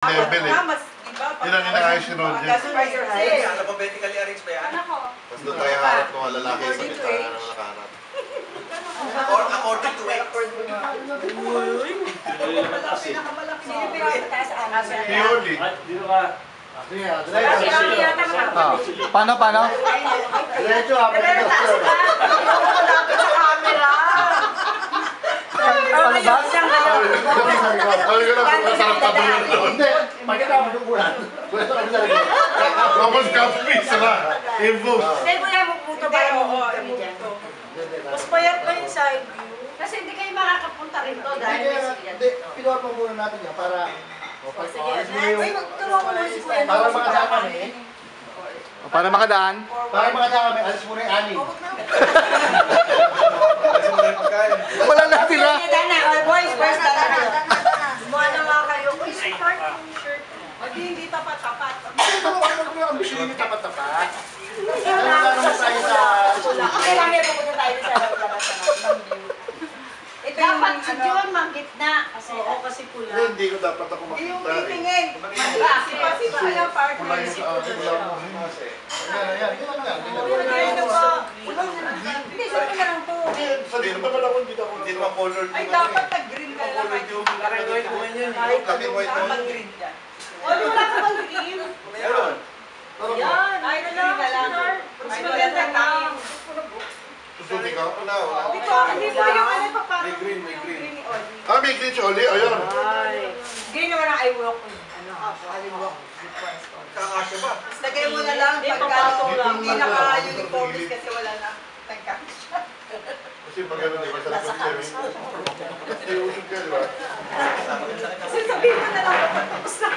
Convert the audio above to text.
level eh. Yun ang inaayos si Roger. Alphabetically arranged ba yan? Mas doon tayo harap ng mga lalaki sa kita na nakaharap. Or according to weight. Purely. Paano? Diretso ha, Palabas? Sabi ko na, masarap tabi yun. Hindi, pagkita ako ng bulan. Gusto kami sa likod. Romans Cafe, sana. Info. Hindi mo yan magputo ba yung kami dyan? Mas payat pa yung side view. Kasi hindi kayo makakapunta rito dahil Hindi, pinuha mo muna natin yan para... Ay, magtulong ko muna si Kuya. Para makadaan kami. Para makadaan? Para makadaan kami, alis muna yung anim. Wala na tira. Boys, first na kayo. Gumawa na mga kayo. Uy, start yung shirt. Hindi tapat-tapat. Ito ang gusto nyo tapat-tapat. Ano naman tayo sa... Kailangan may pupunta tayo sa labas ng view. Dapat si John manggitna. Kasi pula. Hindi ko dapat ako Yung makita. titingin. Kasi alam partner si Kuya. Yan. Hindi, saan ko na lang to? Hindi naman ako, hindi naman colored. Ay, dapat nag-green ka lang. Parang white mo yun. Black and white Dapat naman. green ka. Wala ka bang green? Meron. Yan, Ay, ano green ka lang. Mas maganda lang. Susuti ka? Wala. Hindi po yung ano pa parang May green. ni Oli. May glitch oli. Ayun. Green naman ang I walk with. I walk with Forest Gump. Kakasya ba? Tapos lagay mo na lang pagka hindi naka-uniformis kasi wala na. Tangka. Kasi pag gano'n, di ba, sa likod niya, may usog ka, di ba? Kasi sabihin mo na lang kapag tapos na